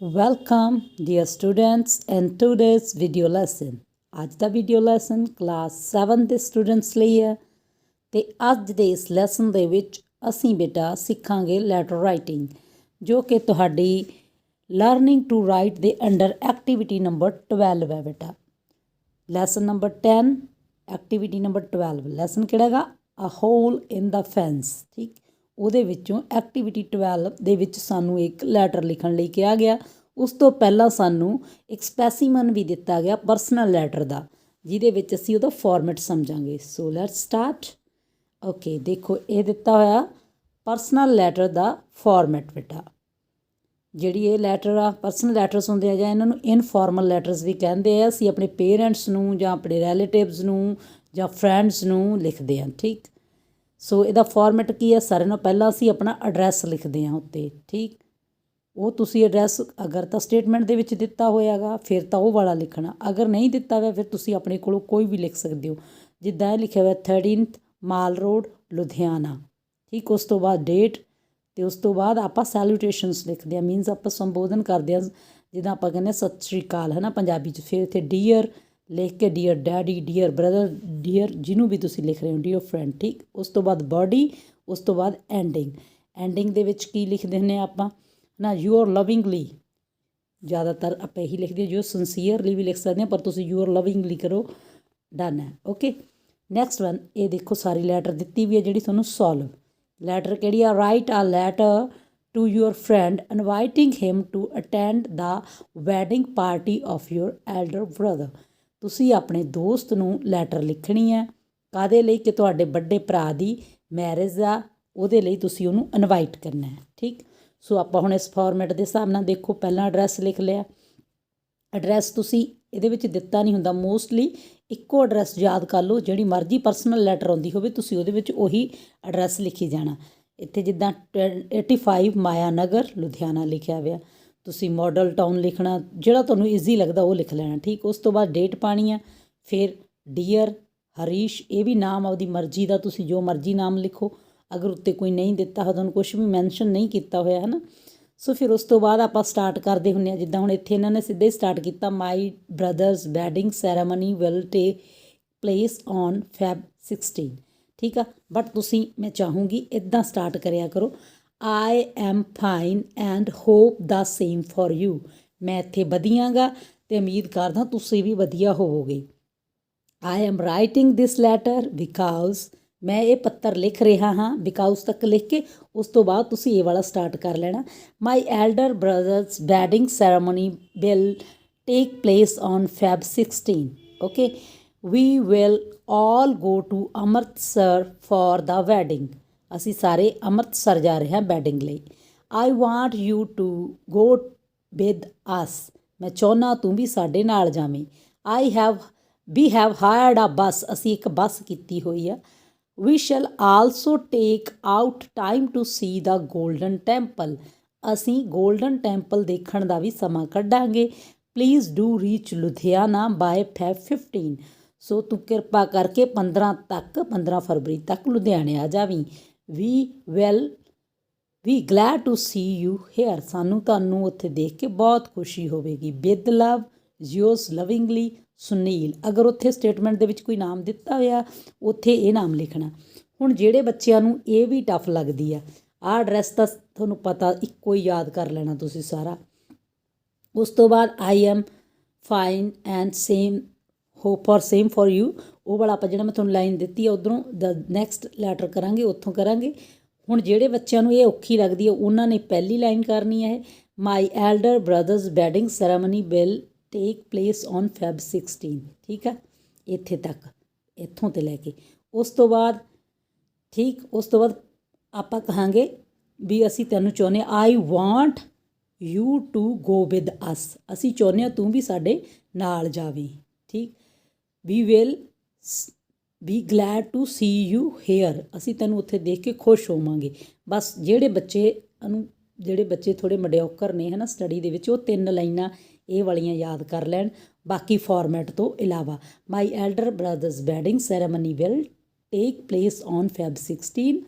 Welcome dear students in today's video lesson। ਅੱਜ ਦਾ video lesson class 7 ਦੇ students ਲਈ ਹੈ ਤੇ ਅੱਜ ਦੇ ਇਸ ਲੈਸਨ ਦੇ ਵਿੱਚ ਅਸੀਂ ਬੇਟਾ ਸਿੱਖਾਂਗੇ ਲੈਟਰ ਰਾਈਟਿੰਗ ਜੋ ਕਿ ਤੁਹਾਡੀ ਲਰਨਿੰਗ ਟੂ ਰਾਈਟ ਦੇ ਅੰਡਰ ਐਕਟੀਵਿਟੀ ਨੰਬਰ 12 ਹੈ ਬੇਟਾ। Lesson number 10 activity number 12 lesson ਕਿਹੜਾ ਹੈਗਾ ਅ ਹੋਲ ਇਨ ਦਾ ਫੈਂਸ। ਠੀਕ, ਉਹਦੇ ਵਿੱਚੋਂ ਐਕਟੀਵਿਟੀ 12 ਦੇ ਵਿੱਚ ਸਾਨੂੰ ਇੱਕ ਲੈਟਰ ਲਿਖਣ ਲਈ ਕਿਹਾ ਗਿਆ। ਉਸ ਤੋਂ ਪਹਿਲਾਂ ਸਾਨੂੰ ਇੱਕ ਸਪੈਸੀਮਨ ਵੀ ਦਿੱਤਾ ਗਿਆ ਪਰਸਨਲ ਲੈਟਰ ਦਾ, ਜਿਹਦੇ ਵਿੱਚ ਅਸੀਂ ਉਹਦਾ ਫਾਰਮੈਟ ਸਮਝਾਂਗੇ। So let's start. ਓਕੇ, ਦੇਖੋ ਇਹ ਦਿੱਤਾ ਹੋਇਆ ਪਰਸਨਲ ਲੈਟਰ ਦਾ ਫਾਰਮੈਟ ਬੇਟਾ। ਜਿਹੜੀ ਇਹ ਲੈਟਰ ਆ ਪਰਸਨਲ ਲੈਟਰਸ ਹੁੰਦੇ ਆ ਜਾਂ ਇਹਨਾਂ ਨੂੰ ਇਨਫੋਰਮਲ ਲੈਟਰਸ ਵੀ ਕਹਿੰਦੇ ਆ। ਅਸੀਂ ਆਪਣੇ ਪੇਰੈਂਟਸ ਨੂੰ ਜਾਂ ਆਪਣੇ ਰਿਲੇਟਿਵਸ ਨੂੰ ਜਾਂ ਫਰੈਂਡਸ ਨੂੰ ਲਿਖਦੇ ਹਾਂ। ਠੀਕ, ਸੋ ਇਹਦਾ ਫਾਰਮੈਟ ਕੀ ਹੈ? ਸਾਰਿਆਂ ਨਾਲੋਂ ਪਹਿਲਾਂ ਅਸੀਂ ਆਪਣਾ ਐਡਰੈਸ ਲਿਖਦੇ ਹਾਂ ਉੱਤੇ। ਠੀਕ, ਉਹ ਤੁਸੀਂ ਐਡਰੈਸ ਅਗਰ ਤਾਂ ਸਟੇਟਮੈਂਟ ਦੇ ਵਿੱਚ ਦਿੱਤਾ ਹੋਇਆਗਾ ਫਿਰ ਤਾਂ ਉਹ ਵਾਲਾ ਲਿਖਣਾ, ਅਗਰ ਨਹੀਂ ਦਿੱਤਾ ਹੋਇਆ ਫਿਰ ਤੁਸੀਂ ਆਪਣੇ ਕੋਲੋਂ ਕੋਈ ਵੀ ਲਿਖ ਸਕਦੇ ਹੋ। ਜਿੱਦਾਂ ਇਹ ਲਿਖਿਆ ਹੋਇਆ 13 ਮਾਲ ਰੋਡ ਲੁਧਿਆਣਾ। ਠੀਕ, ਉਸ ਤੋਂ ਬਾਅਦ ਡੇਟ ਅਤੇ ਉਸ ਤੋਂ ਬਾਅਦ ਆਪਾਂ ਸੈਲੂਟੇਸ਼ਨਸ ਲਿਖਦੇ ਹਾਂ, ਮੀਨਸ ਆਪਾਂ ਸੰਬੋਧਨ ਕਰਦੇ ਹਾਂ। ਜਿੱਦਾਂ ਆਪਾਂ ਕਹਿੰਦੇ ਸਤਿ ਸ਼੍ਰੀ ਅਕਾਲ ਹੈ ਨਾ ਪੰਜਾਬੀ 'ਚ। ਫਿਰ ਇੱਥੇ ਡੀਅਰ ਲਿਖ ਕੇ dear daddy, dear brother, dear ਜਿਹਨੂੰ ਵੀ ਤੁਸੀਂ ਲਿਖ ਰਹੇ ਹੋ, ਡੀਅਰ ਫਰੈਂਡ। ਠੀਕ, ਉਸ ਤੋਂ ਬਾਅਦ ਬਾਡੀ, ਉਸ ਤੋਂ ਬਾਅਦ ਐਂਡਿੰਗ ਦੇ ਵਿੱਚ ਕੀ ਲਿਖਦੇ ਹੁੰਦੇ ਹਾਂ ਆਪਾਂ ਨਾ ਯੂ ਆਰ ਲਵਿੰਗਲੀ। ਜ਼ਿਆਦਾਤਰ ਆਪਾਂ ਇਹੀ ਲਿਖਦੇ ਹਾਂ, ਜੋ ਸਿੰਸੀਅਰਲੀ ਵੀ ਲਿਖ ਸਕਦੇ ਹਾਂ, ਪਰ ਤੁਸੀਂ ਯੂ ਆਰ ਲਵਿੰਗਲੀ ਕਰੋ, ਡਨ ਹੈ। ਓਕੇ, ਨੈਕਸਟ ਵਨ, ਇਹ ਦੇਖੋ ਸਾਰੀ ਲੈਟਰ ਦਿੱਤੀ ਵੀ ਹੈ ਜਿਹੜੀ ਤੁਹਾਨੂੰ ਸੋਲਵ। ਲੈਟਰ ਕਿਹੜੀ ਆ? Write a letter to your friend inviting him to attend the wedding party of your elder brother. ਤੁਸੀਂ ਆਪਣੇ ਦੋਸਤ ਨੂੰ ਲੈਟਰ ਲਿਖਣੀ ਹੈ। ਕਾਹਦੇ ਲਈ? ਕਿ ਤੁਹਾਡੇ ਵੱਡੇ ਭਰਾ ਦੀ ਮੈਰਿਜ ਆ, ਉਹਦੇ ਲਈ ਤੁਸੀਂ ਉਹਨੂੰ ਇਨਵਾਈਟ ਕਰਨਾ ਹੈ। ਠੀਕ, ਸੋ ਆਪਾਂ ਹੁਣ ਇਸ ਫਾਰਮੈਟ ਦੇ ਹਿਸਾਬ ਨਾਲ ਦੇਖੋ, ਪਹਿਲਾਂ ਐਡਰੈਸ ਲਿਖ ਲਿਆ। ਐਡਰੈਸ ਤੁਸੀਂ ਇਹਦੇ ਵਿੱਚ ਦਿੱਤਾ ਨਹੀਂ ਹੁੰਦਾ ਮੋਸਟਲੀ, ਇੱਕੋ ਐਡਰੈਸ ਯਾਦ ਕਰ ਲਓ। ਜਿਹੜੀ ਮਰਜ਼ੀ ਪਰਸਨਲ ਲੈਟਰ ਆਉਂਦੀ ਹੋਵੇ ਤੁਸੀਂ ਉਹਦੇ ਵਿੱਚ ਉਹੀ ਐਡਰੈਸ ਲਿਖੀ ਜਾਣਾ। ਇੱਥੇ ਜਿੱਦਾਂ 85 ਮਾਇਆ ਨਗਰ ਲੁਧਿਆਣਾ ਲਿਖਿਆ ਹੋਇਆ, ਤੁਸੀਂ ਮਾਡਲ ਟਾਊਨ ਲਿਖਣਾ, ਜਿਹੜਾ ਤੁਹਾਨੂੰ ਈਜ਼ੀ ਲੱਗਦਾ ਉਹ ਲਿਖ ਲੈਣਾ। ਠੀਕ, ਉਸ ਤੋਂ ਬਾਅਦ ਡੇਟ ਪਾਉਣੀ ਆ। ਫਿਰ ਡੀਅਰ ਹਰੀਸ਼, ਇਹ ਵੀ ਨਾਮ ਆਪਦੀ ਮਰਜ਼ੀ ਦਾ, ਤੁਸੀਂ ਜੋ ਮਰਜ਼ੀ ਨਾਮ ਲਿਖੋ। ਅਗਰ ਉੱਤੇ ਕੋਈ ਨਹੀਂ ਦਿੱਤਾ ਹੋਇਆ, ਤੁਹਾਨੂੰ ਕੁਛ ਵੀ ਮੈਂਸ਼ਨ ਨਹੀਂ ਕੀਤਾ ਹੋਇਆ ਹੈ ਨਾ। ਸੋ ਫਿਰ ਉਸ ਤੋਂ ਬਾਅਦ ਆਪਾਂ ਸਟਾਰਟ ਕਰਦੇ ਹੁੰਦੇ ਹਾਂ। ਜਿੱਦਾਂ ਹੁਣ ਇੱਥੇ ਇਹਨਾਂ ਨੇ ਸਿੱਧਾ ਹੀ ਸਟਾਰਟ ਕੀਤਾ, my brother's wedding ceremony will take place on Feb 16। ਠੀਕ ਆ, ਬਟ ਤੁਸੀਂ ਮੈਂ ਚਾਹੂੰਗੀ ਇੱਦਾਂ ਸਟਾਰਟ ਕਰਿਆ ਕਰੋ, I am fine and hop the same for you. ਮੈਂ ਇੱਥੇ ਵਧੀਆ ਗਾ ਅਤੇ ਉਮੀਦ ਕਰਦਾ ਤੁਸੀਂ ਵੀ ਵਧੀਆ ਹੋਵੋਗੇ। I am writing this letter because, ਮੈਂ ਇਹ ਪੱਤਰ ਲਿਖ ਰਿਹਾ ਹਾਂ। ਬਿਕਾਊਜ਼ ਤੱਕ ਲਿਖ ਕੇ ਉਸ ਤੋਂ ਬਾਅਦ ਤੁਸੀਂ ਇਹ ਵਾਲਾ ਸਟਾਰਟ ਕਰ ਲੈਣਾ। My elder brother's wedding ceremony will take place on Feb 16। Okay, we will all go to Amritsar for the wedding. ਅਸੀਂ ਸਾਰੇ ਅੰਮ੍ਰਿਤਸਰ ਜਾ ਰਹੇ ਹਾਂ ਵੈਡਿੰਗ ਲਈ। I want you to go with us, ਮੈਂ ਚਾਹੁੰਦਾ ਤੂੰ ਵੀ ਸਾਡੇ ਨਾਲ ਜਾਵੇਂ। ਵੀ ਹੈਵ ਹਾਇਰਡ ਆ ਬੱਸ, ਅਸੀਂ ਇੱਕ ਬੱਸ ਕੀਤੀ ਹੋਈ ਆ। We shall also take out time to see the Golden Temple, ਅਸੀਂ ਗੋਲਡਨ ਟੈਂਪਲ ਦੇਖਣ ਦਾ ਵੀ ਸਮਾਂ ਕੱਢਾਂਗੇ। Please do reach Ludhiana by Feb 15। So ਤੂੰ ਕਿਰਪਾ ਕਰਕੇ 15 ਫਰਵਰੀ ਤੱਕ ਲੁਧਿਆਣੇ ਆ ਜਾਵੀਂ। We glad to see you here, ਸਾਨੂੰ ਤੁਹਾਨੂੰ ਉੱਥੇ ਦੇਖ ਕੇ ਬਹੁਤ ਖੁਸ਼ੀ ਹੋਵੇਗੀ। With love yours lovingly Sunil. ਅਗਰ ਉੱਥੇ ਸਟੇਟਮੈਂਟ ਦੇ ਵਿੱਚ ਕੋਈ ਨਾਮ ਦਿੱਤਾ ਹੋਇਆ, ਉੱਥੇ ਇਹ ਨਾਮ ਲਿਖਣਾ। ਹੁਣ ਜਿਹੜੇ ਬੱਚਿਆਂ ਨੂੰ ਇਹ ਵੀ ਟਫ ਲੱਗਦੀ ਆ, ਆਹ ਐਡਰੈਸ ਤਾਂ ਤੁਹਾਨੂੰ ਪਤਾ ਇੱਕੋ ਹੀ ਯਾਦ ਕਰ ਲੈਣਾ ਤੁਸੀਂ ਸਾਰਾ। ਉਸ ਤੋਂ ਬਾਅਦ I am fine and same same for you, ਉਹ ਵਾਲਾ ਆਪਾਂ ਜਿਹੜਾ ਮੈਂ ਤੁਹਾਨੂੰ ਲਾਈਨ ਦਿੱਤੀ ਆ ਉੱਧਰੋਂ ਦਾ ਨੈਕਸਟ ਲੈਟਰ ਕਰਾਂਗੇ, ਉੱਥੋਂ ਕਰਾਂਗੇ। ਹੁਣ ਜਿਹੜੇ ਬੱਚਿਆਂ ਨੂੰ ਇਹ ਔਖੀ ਲੱਗਦੀ ਹੈ ਉਹਨਾਂ ਨੇ ਪਹਿਲੀ ਲਾਈਨ ਕਰਨੀ ਹੈ, my elder brother's wedding ceremony will take place on Feb 16। ਠੀਕ ਆ, ਇੱਥੇ ਤੱਕ, ਇੱਥੋਂ ਤੋਂ ਲੈ ਕੇ ਉਸ ਤੋਂ ਬਾਅਦ ਠੀਕ, ਉਸ ਤੋਂ ਬਾਅਦ ਆਪਾਂ ਕਹਾਂਗੇ ਵੀ ਅਸੀਂ ਤੈਨੂੰ ਚਾਹੁੰਦੇ ਹਾਂ, I want you to go with us, ਅਸੀਂ ਚਾਹੁੰਦੇ ਹਾਂ ਤੂੰ ਵੀ ਸਾਡੇ ਨਾਲ ਜਾਵੇਂ। ਠੀਕ, we will be glad to see you here, ਅਸੀਂ ਤੈਨੂੰ ਉੱਥੇ ਦੇਖ ਕੇ ਖੁਸ਼ ਹੋਵਾਂਗੇ। ਬਸ ਜਿਹੜੇ ਬੱਚੇ ਥੋੜ੍ਹੇ ਮਡਿਓਕਰ ਨੇ ਹੈ ਨਾ ਸਟੱਡੀ ਦੇ ਵਿੱਚ, ਉਹ 3 ਲਾਈਨਾਂ ਇਹ ਵਾਲੀਆਂ ਯਾਦ ਕਰ ਲੈਣ, ਬਾਕੀ ਫਾਰਮੈਟ ਤੋਂ ਇਲਾਵਾ। My elder brother's wedding ceremony will take place on Feb 16।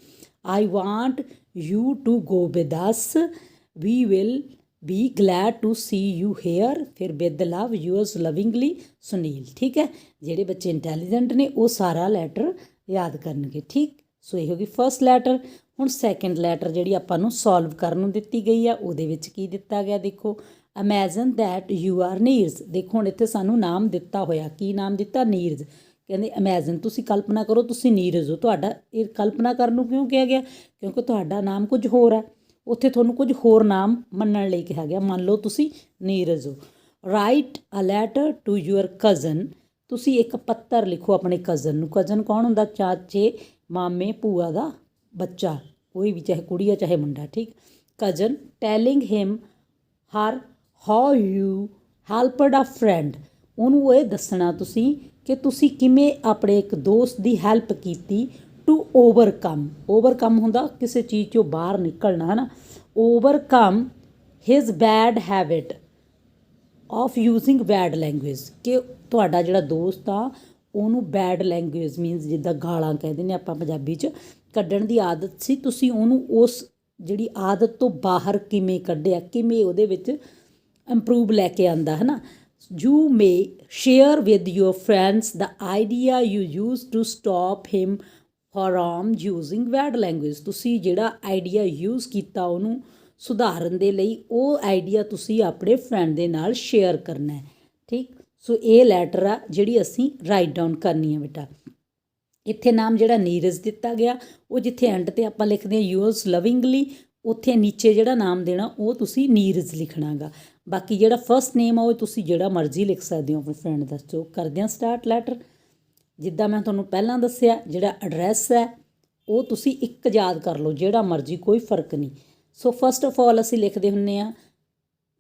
I want you to go with us, we will be glad to see you here, ਫਿਰ with love yours lovingly Sunil. ਠੀਕ ਹੈ, ਜਿਹੜੇ ਬੱਚੇ ਇੰਟੈਲੀਜੈਂਟ ਨੇ ਉਹ ਸਾਰਾ ਲੈਟਰ ਯਾਦ ਕਰਨਗੇ। ਠੀਕ, ਸੋ ਇਹ ਹੋ ਗਈ ਫਸਟ ਲੈਟਰ। ਹੁਣ ਸੈਕਿੰਡ ਲੈਟਰ ਜਿਹੜੀ ਆਪਾਂ ਨੂੰ ਸੋਲਵ ਕਰਨ ਨੂੰ ਦਿੱਤੀ ਗਈ ਆ, ਉਹਦੇ ਵਿੱਚ ਕੀ ਦਿੱਤਾ ਗਿਆ ਦੇਖੋ, imagine that you are Neeraj. ਦੇਖੋ ਹੁਣ ਇੱਥੇ ਸਾਨੂੰ ਨਾਮ ਦਿੱਤਾ ਹੋਇਆ, ਕੀ ਨਾਮ ਦਿੱਤਾ, ਨੀਰਜ। ਕਹਿੰਦੇ ਇਮੈਜਨ, ਤੁਸੀਂ ਕਲਪਨਾ ਕਰੋ ਤੁਸੀਂ ਨੀਰਜ ਹੋ। ਤੁਹਾਡਾ ਇਹ ਕਲਪਨਾ ਕਰਨ ਨੂੰ ਕਿਉਂ ਕਿਹਾ ਗਿਆ, ਕਿਉਂਕਿ ਤੁਹਾਡਾ ਨਾਮ ਕੁਝ ਹੋਰ ਹੈ, ਉੱਥੇ ਤੁਹਾਨੂੰ ਕੁਝ ਹੋਰ ਨਾਮ ਮੰਨਣ ਲਈ ਕਿਹਾ ਗਿਆ। ਮੰਨ ਲਓ ਤੁਸੀਂ ਨੀਰਜ ਹੋ। Write a letter to your cousin, ਤੁਸੀਂ ਇੱਕ ਪੱਤਰ ਲਿਖੋ ਆਪਣੇ ਕਜ਼ਨ ਨੂੰ। ਕਜ਼ਨ ਕੌਣ ਹੁੰਦਾ, ਚਾਚੇ, ਮਾਮੇ, ਭੂਆ ਦਾ ਬੱਚਾ, ਕੋਈ ਵੀ, ਚਾਹੇ ਕੁੜੀ ਹੈ ਚਾਹੇ ਮੁੰਡਾ। ਠੀਕ, cousin, telling him her how you helped a friend, ਉਹਨੂੰ ਇਹ ਦੱਸਣਾ ਤੁਸੀਂ ਕਿ ਤੁਸੀਂ ਕਿਵੇਂ ਆਪਣੇ ਇੱਕ ਦੋਸਤ ਦੀ ਹੈਲਪ ਕੀਤੀ। ਟੂ ਓਵਰਕਮ, ਓਵਰਕਮ ਹੁੰਦਾ ਕਿਸੇ ਚੀਜ਼ 'ਚੋਂ ਬਾਹਰ ਨਿਕਲਣਾ, ਹੈ ਨਾ। Overcome his bad habit of using bad language, ਕਿ ਤੁਹਾਡਾ ਜਿਹੜਾ ਦੋਸਤ ਆ ਉਹਨੂੰ ਬੈਡ ਲੈਂਗੁਏਜ ਮੀਨਸ ਜਿੱਦਾਂ ਗਾਲਾਂ ਕਹਿੰਦੇ ਨੇ ਆਪਾਂ ਪੰਜਾਬੀ 'ਚ, ਕੱਢਣ ਦੀ ਆਦਤ ਸੀ। ਤੁਸੀਂ ਉਹਨੂੰ ਉਸ ਜਿਹੜੀ ਆਦਤ ਤੋਂ ਬਾਹਰ ਕਿਵੇਂ ਕੱਢਿਆ, ਕਿਵੇਂ ਉਹਦੇ ਵਿੱਚ ਇੰਪਰੂਵ ਲੈ ਕੇ ਆਂਦਾ, ਹੈ ਨਾ। You may share with your friends the idea you use to stop him from using bad language, ਤੁਸੀਂ ਜਿਹੜਾ ਆਈਡੀਆ ਯੂਜ਼ ਕੀਤਾ ਉਹਨੂੰ ਸੁਧਾਰਨ ਦੇ ਲਈ, ਉਹ ਆਈਡੀਆ ਤੁਸੀਂ ਆਪਣੇ ਫਰੈਂਡ ਦੇ ਨਾਲ ਸ਼ੇਅਰ ਕਰਨਾ ਹੈ। ਠੀਕ, ਸੋ ਇਹ ਲੈਟਰ ਆ ਜਿਹੜੀ ਅਸੀਂ ਰਾਈਟ ਡਾਊਨ ਕਰਨੀ ਹੈ ਬੇਟਾ। ਇੱਥੇ ਨਾਮ ਜਿਹੜਾ ਨੀਰਜ ਦਿੱਤਾ ਗਿਆ, ਉਹ ਜਿੱਥੇ ਐਂਡ 'ਤੇ ਆਪਾਂ ਲਿਖਦੇ ਹਾਂ ਯੂਅਰਸ ਲਵਿੰਗਲੀ, ਉੱਥੇ ਨੀਚੇ ਜਿਹੜਾ ਨਾਮ ਦੇਣਾ ਉਹ ਤੁਸੀਂ ਨੀਰਜ ਲਿਖਣਾ ਗਾ। ਬਾਕੀ ਜਿਹੜਾ ਫਸਟ ਨੇਮ ਆ ਉਹ ਤੁਸੀਂ ਜਿਹੜਾ ਮਰਜ਼ੀ ਲਿਖ ਸਕਦੇ ਹੋ ਆਪਣੇ ਫਰੈਂਡ ਦਾ। ਸੋ ਕਰਦੇ ਹਾਂ ਸਟਾਰਟ ਲੈਟਰ। ਜਿੱਦਾਂ ਮੈਂ ਤੁਹਾਨੂੰ ਪਹਿਲਾਂ ਦੱਸਿਆ, ਜਿਹੜਾ ਐਡਰੈਸ ਹੈ ਉਹ ਤੁਸੀਂ ਇੱਕ ਯਾਦ ਕਰ ਲਓ, ਜਿਹੜਾ ਮਰਜ਼ੀ, ਕੋਈ ਫਰਕ ਨਹੀਂ। ਸੋ ਫਸਟ ਆਫ ਆਲ ਅਸੀਂ ਲਿਖਦੇ ਹੁੰਦੇ ਹਾਂ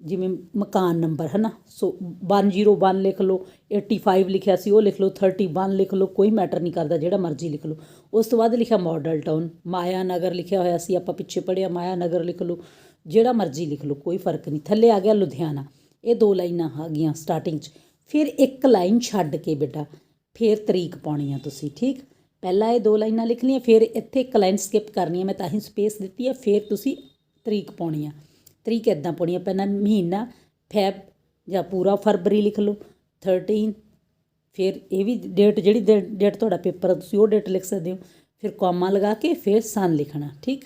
ਜਿਵੇਂ ਮਕਾਨ ਨੰਬਰ, ਹੈ ਨਾ। ਸੋ 101 ਲਿਖ ਲਓ, 85 ਲਿਖਿਆ ਸੀ ਉਹ ਲਿਖ ਲਓ, 31 ਲਿਖ ਲਓ, ਕੋਈ ਮੈਟਰ ਨਹੀਂ ਕਰਦਾ, ਜਿਹੜਾ ਮਰਜ਼ੀ ਲਿਖ ਲਓ। ਉਸ ਤੋਂ ਬਾਅਦ ਲਿਖਿਆ ਮਾਡਲ ਟਾਊਨ, ਮਾਇਆ ਨਗਰ ਲਿਖਿਆ ਹੋਇਆ ਸੀ, ਆਪਾਂ ਪਿੱਛੇ ਪੜ੍ਹਿਆ ਮਾਇਆ ਨਗਰ ਲਿਖ ਲਓ, ਜਿਹੜਾ ਮਰਜ਼ੀ ਲਿਖ ਲਓ, ਕੋਈ ਫਰਕ ਨਹੀਂ। ਥੱਲੇ ਆ ਗਿਆ ਲੁਧਿਆਣਾ, ਇਹ 2 ਲਾਈਨਾਂ ਆ ਗਈਆਂ ਸਟਾਰਟਿੰਗ 'ਚ। ਫਿਰ ਇੱਕ ਲਾਈਨ ਛੱਡ ਕੇ ਬੇਟਾ ਫਿਰ ਤਰੀਕ ਪਾਉਣੀ ਆ ਤੁਸੀਂ। ਠੀਕ, ਪਹਿਲਾਂ ਇਹ 2 ਲਾਈਨਾਂ ਲਿਖਣੀਆਂ, ਫਿਰ ਇੱਥੇ ਇੱਕ ਲਾਈਨ ਸਕਿਪ ਕਰਨੀ ਹੈ, ਮੈਂ ਤਾਂ ਹੀ ਸਪੇਸ ਦਿੱਤੀ ਹੈ। ਫਿਰ ਤੁਸੀਂ ਤਰੀਕ ਪਾਉਣੀ ਆ। ਤਰੀਕ ਇੱਦਾਂ ਪਾਉਣੀ ਆ, ਪਹਿਲਾਂ ਮਹੀਨਾ ਫੈਬ ਜਾਂ ਪੂਰਾ ਫਰਵਰੀ ਲਿਖ ਲਓ 13, ਫਿਰ ਇਹ ਵੀ ਡੇਟ, ਜਿਹੜੀ ਡੇਟ ਤੁਹਾਡਾ ਪੇਪਰ ਆ ਤੁਸੀਂ ਉਹ ਡੇਟ ਲਿਖ ਸਕਦੇ ਹੋ। ਫਿਰ ਕੌਮਾ ਲਗਾ ਕੇ ਫਿਰ ਸਨ ਲਿਖਣਾ। ਠੀਕ,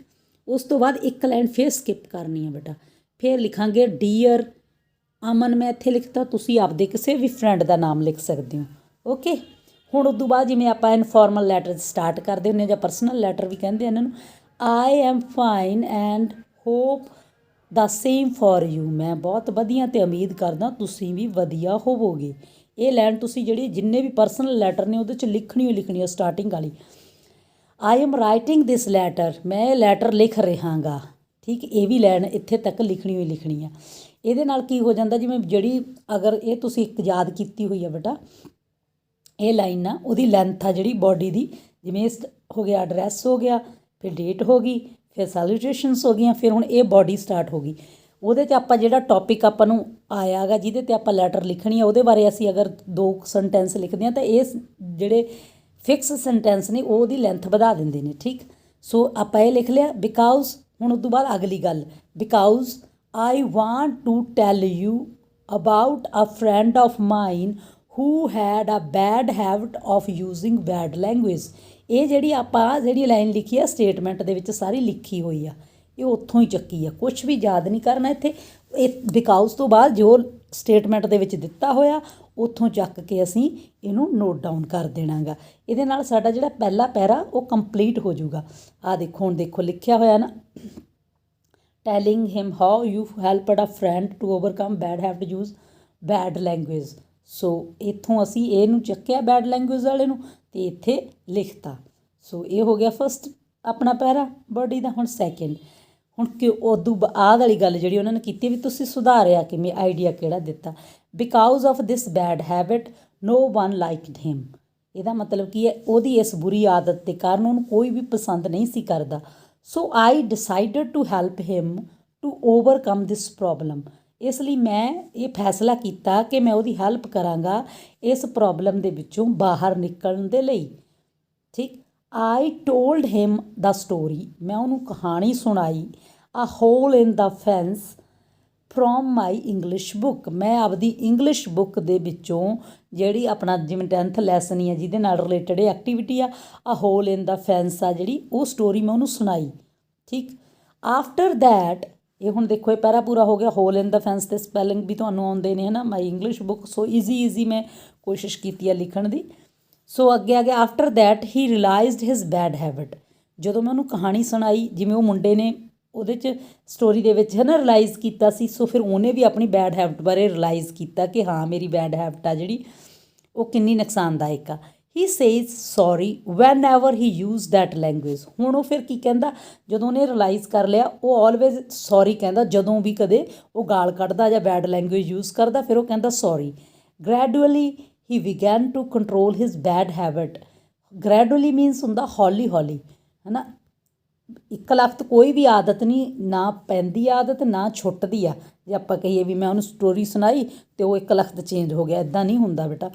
ਉਸ ਤੋਂ ਬਾਅਦ ਇੱਕ ਲਾਈਨ ਫਿਰ ਸਕਿਪ ਕਰਨੀ ਹੈ ਬੇਟਾ। ਫਿਰ ਲਿਖਾਂਗੇ ਡੀਅਰ ਅਮਨ, ਮੈਂ ਇੱਥੇ ਲਿਖਤਾ, ਤੁਸੀਂ ਆਪਦੇ ਕਿਸੇ ਵੀ ਫਰੈਂਡ ਦਾ ਨਾਮ ਲਿਖ ਸਕਦੇ ਹੋ। ਓਕੇ, ਹੁਣ ਉਸ ਤੋਂ ਬਾਅਦ ਜਿਵੇਂ ਆਪਾਂ ਇਨਫੋਰਮਲ ਲੈਟਰ ਸਟਾਰਟ ਕਰਦੇ ਹੁੰਦੇ ਜਾਂ ਪਰਸਨਲ ਲੈਟਰ ਵੀ ਕਹਿੰਦੇ ਇਹਨਾਂ ਨੂੰ। I am fine and hop the same for you, ਮੈਂ ਬਹੁਤ ਵਧੀਆ ਅਤੇ ਉਮੀਦ ਕਰਦਾ ਤੁਸੀਂ ਵੀ ਵਧੀਆ ਹੋਵੋਗੇ। ਇਹ ਲਾਈਨ ਤੁਸੀਂ ਜਿਹੜੀ ਜਿੰਨੇ ਵੀ ਪਰਸਨਲ ਲੈਟਰ ਨੇ ਉਹਦੇ 'ਚ ਲਿਖਣੀ ਹੈ ਸਟਾਰਟਿੰਗ ਵਾਲੀ। ਆਈ ਐਮ ਰਾਈਟਿੰਗ ਦਿਸ ਲੈਟਰ, ਮੈਂ ਇਹ ਲੈਟਰ ਲਿਖ ਰਿਹਾ ਗਾ। ਠੀਕ, ਇਹ ਵੀ ਲਾਈਨ ਇੱਥੇ ਤੱਕ ਲਿਖਣੀ ਆ। ਇਹਦੇ ਨਾਲ ਕੀ ਹੋ ਜਾਂਦਾ, ਜਿਵੇਂ ਜਿਹੜੀ ਅਗਰ ਇਹ ਤੁਸੀਂ ਇੱਕ ਯਾਦ ਕੀਤੀ ਹੋਈ ਆ ਬੇਟਾ, ਇਹ ਲਾਈਨ ਆ ਉਹਦੀ ਲੈਂਥ ਆ ਜਿਹੜੀ ਬੋਡੀ ਦੀ, ਜਿਵੇਂ ਇਸ ਹੋ ਗਿਆ ਐਡਰੈਸ ਹੋ ਗਿਆ, ਫਿਰ ਡੇਟ ਹੋ ਗਈ, ਫਿਰ ਸੈਲੂਟੇਸ਼ਨਸ ਹੋ ਗਈਆਂ, ਫਿਰ ਹੁਣ ਇਹ ਬੋਡੀ ਸਟਾਰਟ ਹੋ ਗਈ। ਉਹਦੇ 'ਚ ਆਪਾਂ ਜਿਹੜਾ ਟੌਪਿਕ ਆਪਾਂ ਨੂੰ ਆਇਆ ਗਾ ਜਿਹਦੇ 'ਤੇ ਆਪਾਂ ਲੈਟਰ ਲਿਖਣੀ ਆ, ਉਹਦੇ ਬਾਰੇ ਅਸੀਂ ਅਗਰ 2 ਸੈਂਟੈਂਸ ਲਿਖਦੇ ਹਾਂ ਤਾਂ ਇਹ ਜਿਹੜੇ ਫਿਕਸ ਸੈਂਟੈਂਸ ਨੇ ਉਹ ਉਹਦੀ ਲੈਂਥ ਵਧਾ ਦਿੰਦੇ ਨੇ। ਠੀਕ, ਸੋ ਆਪਾਂ ਇਹ ਲਿਖ ਲਿਆ ਬਿਕਾਊਜ਼। ਹੁਣ ਉਸ ਤੋਂ ਬਾਅਦ ਅਗਲੀ ਗੱਲ, because I want to tell you about a friend of mine who had a bad habit of using bad language. ਇਹ ਜਿਹੜੀ ਆਪਾਂ ਜਿਹੜੀ ਲਾਈਨ ਲਿਖੀ ਆ ਸਟੇਟਮੈਂਟ ਦੇ ਵਿੱਚ ਸਾਰੀ ਲਿਖੀ ਹੋਈ ਆ, ਇਹ ਉੱਥੋਂ ਹੀ ਚੱਕੀ ਆ, ਕੁਛ ਵੀ ਯਾਦ ਨਹੀਂ ਕਰਨਾ ਇੱਥੇ। ਇਹ ਬਿਕਾਊਜ਼ ਤੋਂ ਬਾਅਦ ਜੋ ਸਟੇਟਮੈਂਟ ਦੇ ਵਿੱਚ ਦਿੱਤਾ ਹੋਇਆ ਉੱਥੋਂ ਚੱਕ ਕੇ ਅਸੀਂ ਇਹਨੂੰ ਨੋਟ ਡਾਊਨ ਕਰ ਦੇਣਾ ਗਾ। ਇਹਦੇ ਨਾਲ ਸਾਡਾ ਜਿਹੜਾ ਪਹਿਲਾ ਪੈਰਾ ਉਹ ਕੰਪਲੀਟ ਹੋ ਜਾਊਗਾ। ਆਹ ਦੇਖੋ, ਹੁਣ ਦੇਖੋ ਲਿਖਿਆ ਹੋਇਆ ਨਾ, telling him how you helped a friend to overcome bad habit use bad language. So ਇੱਥੋਂ ਅਸੀਂ ਇਹਨੂੰ ਚੱਕਿਆ ਬੈਡ ਲੈਂਗੁਏਜ ਵਾਲੇ ਨੂੰ ਅਤੇ ਇੱਥੇ ਲਿਖਤਾ। ਸੋ ਇਹ ਹੋ ਗਿਆ ਫਸਟ ਆਪਣਾ ਪੈਰਾ ਬੋਡੀ ਦਾ। ਹੁਣ ਸੈਕਿੰਡ, ਹੁਣ ਕਿ ਉਦੋਂ ਬਾਅਦ ਵਾਲੀ ਗੱਲ ਜਿਹੜੀ ਉਹਨਾਂ ਨੇ ਕੀਤੀ ਵੀ ਤੁਸੀਂ ਸੁਧਾਰਿਆ ਕਿਵੇਂ, ਆਈਡੀਆ ਕਿਹੜਾ ਦਿੱਤਾ। Because of this bad habit no one liked him, ਇਹਦਾ ਮਤਲਬ ਕੀ ਹੈ, ਉਹਦੀ ਇਸ ਬੁਰੀ ਆਦਤ ਦੇ ਕਾਰਨ ਉਹਨੂੰ ਕੋਈ ਵੀ ਪਸੰਦ ਨਹੀਂ ਸੀ ਕਰਦਾ। So I decided to help him to overcome this problem, ਇਸ ਲਈ ਮੈਂ ਇਹ ਫੈਸਲਾ ਕੀਤਾ ਕਿ ਮੈਂ ਉਹਦੀ ਹੈਲਪ ਕਰਾਂਗਾ ਇਸ ਪ੍ਰੋਬਲਮ ਦੇ ਵਿੱਚੋਂ ਬਾਹਰ ਨਿਕਲਣ ਦੇ ਲਈ। ਠੀਕ, I told him the story, ਮੈਂ ਉਹਨੂੰ ਕਹਾਣੀ ਸੁਣਾਈ। A hole in the fence from my English book. ਮੈਂ ਆਪਦੀ ਇੰਗਲਿਸ਼ ਬੁੱਕ ਦੇ ਵਿੱਚੋਂ ਜਿਹੜੀ ਆਪਣਾ ਜਿਵੇਂ 10th ਲੈਸਨ ਹੀ ਆ ਜਿਹਦੇ ਨਾਲ ਰਿਲੇਟਡ ਇਹ ਐਕਟੀਵਿਟੀ ਆ ਹੋਲ ਇਨ ਦਾ ਫੈਂਸ ਆ ਜਿਹੜੀ ਉਹ ਸਟੋਰੀ ਮੈਂ ਉਹਨੂੰ ਸੁਣਾਈ। ਠੀਕ। ਆਫਟਰ ਦੈਟ ਇਹ ਹੁਣ ਦੇਖੋ ਇਹ ਪੈਰਾ ਪੂਰਾ ਹੋ ਗਿਆ। ਹੋਲ ਇਨ ਦਾ ਫੈਂਸ ਦੇ ਸਪੈਲਿੰਗ ਵੀ ਤੁਹਾਨੂੰ ਆਉਂਦੇ ਨੇ ਹੈ ਨਾ ਮਾਈ ਇੰਗਲਿਸ਼ ਬੁੱਕ। ਸੋ ਈਜ਼ੀ ਮੈਂ ਕੋਸ਼ਿਸ਼ ਕੀਤੀ ਆ ਲਿਖਣ ਦੀ। ਸੋ ਅੱਗੇ after that he realised his bad habit. ਜਦੋਂ ਮੈਂ ਉਹਨੂੰ ਕਹਾਣੀ ਸੁਣਾਈ ਜਿਵੇਂ ਉਹ ਮੁੰਡੇ ਨੇ ਉਹਦੇ 'ਚ ਸਟੋਰੀ ਦੇ ਵਿੱਚ ਹੈ ਨਾ ਰਿਅਲਾਈਜ਼ ਕੀਤਾ ਸੀ। ਸੋ ਫਿਰ ਉਹਨੇ ਵੀ ਆਪਣੀ ਬੈਡ ਹੈਬਿਟ ਬਾਰੇ ਰਿਅਲਾਈਜ਼ ਕੀਤਾ ਕਿ ਹਾਂ ਮੇਰੀ ਬੈਡ ਹੈਬਿਟ ਆ ਜਿਹੜੀ ਉਹ ਕਿੰਨੀ ਨੁਕਸਾਨਦਾਇਕ ਆ। He says sorry when ever he use that language. ਹੁਣ ਉਹ ਫਿਰ ਕੀ ਕਹਿੰਦਾ ਜਦੋਂ ਉਹਨੇ ਰਿਅਲਾਈਜ਼ ਕਰ ਲਿਆ ਉਹ ਆਲਵੇਜ਼ ਸੌਰੀ ਕਹਿੰਦਾ ਜਦੋਂ ਵੀ ਕਦੇ ਉਹ ਗਾਲ ਕੱਢਦਾ ਜਾਂ ਬੈਡ ਲੈਂਗੁਏਜ ਯੂਜ਼ ਕਰਦਾ ਫਿਰ ਉਹ ਕਹਿੰਦਾ sorry. Gradually he began to control his bad habit. Gradually means ਹੁੰਦਾ ਹੌਲੀ ਹੌਲੀ ਹੈ ਨਾ। ਇੱਕ ਲਖਤ ਕੋਈ ਵੀ ਆਦਤ ਨਹੀਂ ਨਾ ਪੈਂਦੀ ਆਦਤ ਨਾ ਛੁੱਟਦੀ ਆ। ਜੇ ਆਪਾਂ ਕਹੀਏ ਵੀ ਮੈਂ ਉਹਨੂੰ ਸਟੋਰੀ ਸੁਣਾਈ ਅਤੇ ਉਹ ਇੱਕ ਲਖਤ ਚੇਂਜ ਹੋ ਗਿਆ ਇੱਦਾਂ ਨਹੀਂ ਹੁੰਦਾ ਬੇਟਾ।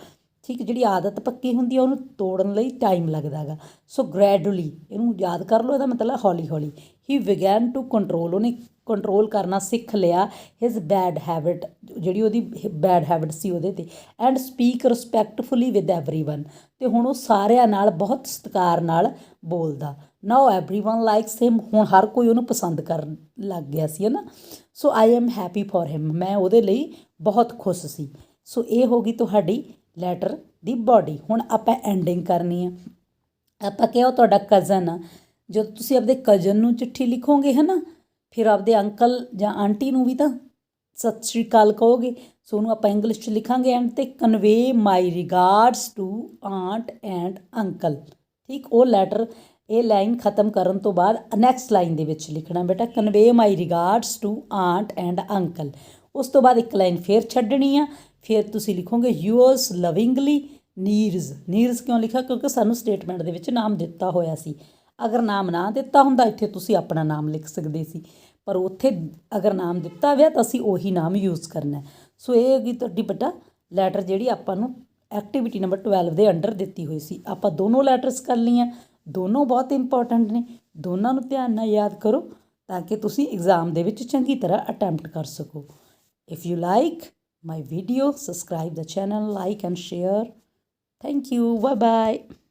ਠੀਕ। ਜਿਹੜੀ ਆਦਤ ਪੱਕੀ ਹੁੰਦੀ ਆ ਉਹਨੂੰ ਤੋੜਨ ਲਈ ਟਾਈਮ ਲੱਗਦਾ ਗਾ। ਸੋ ਗ੍ਰੈਜੂਅਲੀ ਇਹਨੂੰ ਯਾਦ ਕਰ ਲਓ ਇਹਦਾ ਮਤਲਬ ਹੌਲੀ ਹੌਲੀ। ਹੀ ਬਿਗੈਨ ਟੂ ਕੰਟਰੋਲ ਉਹਨੇ ਕੰਟਰੋਲ ਕਰਨਾ ਸਿੱਖ ਲਿਆ ਹਿਜ਼ ਬੈਡ ਹੈਬਿਟ ਜਿਹੜੀ ਉਹਦੀ ਬੈਡ ਹੈਬਿਟ ਸੀ ਉਹਦੇ 'ਤੇ। And speak respectfully with everyone. ਅਤੇ ਹੁਣ ਉਹ ਸਾਰਿਆਂ ਨਾਲ ਬਹੁਤ ਸਤਿਕਾਰ ਨਾਲ ਬੋਲਦਾ। ਨਾਓ ਐਵਰੀਵਨ ਲਾਈਕਸ ਹਿਮ। ਹੁਣ ਹਰ ਕੋਈ ਉਹਨੂੰ ਪਸੰਦ ਕਰਨ ਲੱਗ ਗਿਆ ਸੀ ਹੈ ਨਾ। ਸੋ ਆਈ ਐਮ ਹੈਪੀ ਫੋਰ ਹਿਮ। ਮੈਂ ਉਹਦੇ ਲਈ ਬਹੁਤ ਖੁਸ਼ ਸੀ। ਸੋ ਇਹ ਹੋ ਗਈ ਤੁਹਾਡੀ ਲੈਟਰ ਦੀ ਬਾਡੀ। ਹੁਣ ਆਪਾਂ ਐਂਡਿੰਗ ਕਰਨੀ ਆ। ਆਪਾਂ ਕਿਹਾ ਉਹ ਤੁਹਾਡਾ ਕਜ਼ਨ ਆ। ਜਦੋਂ ਤੁਸੀਂ ਆਪਦੇ ਕਜ਼ਨ ਨੂੰ ਚਿੱਠੀ ਲਿਖੋਗੇ ਹੈ ਨਾ ਫਿਰ ਆਪਦੇ ਅੰਕਲ ਜਾਂ ਆਂਟੀ ਨੂੰ ਵੀ ਤਾਂ ਸਤਿ ਸ਼੍ਰੀ ਅਕਾਲ ਕਹੋਗੇ। ਸੋ ਉਹਨੂੰ ਆਪਾਂ ਇੰਗਲਿਸ਼ 'ਚ ਲਿਖਾਂਗੇ ਐਂਡ 'ਤੇ convey my regards to aunt and uncle. ਠੀਕ। ਉਹ ਲੈਟਰ ਇਹ ਲਾਈਨ ਖ਼ਤਮ ਕਰਨ ਤੋਂ ਬਾਅਦ ਨੈਕਸਟ ਲਾਈਨ ਦੇ ਵਿੱਚ ਲਿਖਣਾ ਬੇਟਾ convey my regards to aunt and uncle. ਉਸ ਤੋਂ ਬਾਅਦ ਇੱਕ ਲਾਈਨ ਫਿਰ ਛੱਡਣੀ ਆ। ਫਿਰ ਤੁਸੀਂ ਲਿਖੋਗੇ ਯੂਅਰਸ ਲਵਿੰਗਲੀ ਨੀਰਜ਼। ਨੀਰਜ਼ ਕਿਉਂ ਲਿਖਿਆ ਕਿਉਂਕਿ ਸਾਨੂੰ ਸਟੇਟਮੈਂਟ ਦੇ ਵਿੱਚ ਨਾਮ ਦਿੱਤਾ ਹੋਇਆ ਸੀ। ਅਗਰ ਨਾਮ ਨਾ ਦਿੱਤਾ ਹੁੰਦਾ ਇੱਥੇ ਤੁਸੀਂ ਆਪਣਾ ਨਾਮ ਲਿਖ ਸਕਦੇ ਸੀ ਪਰ ਉੱਥੇ ਅਗਰ ਨਾਮ ਦਿੱਤਾ ਹੋਇਆ ਤਾਂ ਅਸੀਂ ਉਹੀ ਨਾਮ ਯੂਜ਼ ਕਰਨਾ। ਸੋ ਇਹ ਹੈਗੀ ਤੁਹਾਡੀ ਬੇਟਾ ਲੈਟਰ ਜਿਹੜੀ ਆਪਾਂ ਨੂੰ ਐਕਟੀਵਿਟੀ ਨੰਬਰ 12 ਦੇ ਅੰਡਰ ਦਿੱਤੀ ਹੋਈ ਸੀ। ਆਪਾਂ ਦੋਨੋਂ ਲੈਟਰਸ ਕਰ ਲਈਆਂ। ਦੋਨੋਂ ਬਹੁਤ ਇੰਪੋਰਟੈਂਟ ਨੇ। ਦੋਨਾਂ ਨੂੰ ਧਿਆਨ ਨਾਲ ਯਾਦ ਕਰੋ ਤਾਂ ਕਿ ਤੁਸੀਂ ਐਗਜ਼ਾਮ ਦੇ ਵਿੱਚ ਚੰਗੀ ਤਰ੍ਹਾਂ ਅਟੈਂਪਟ ਕਰ ਸਕੋ। If you like my video, subscribe the channel, like and share. Thank you. Bye bye.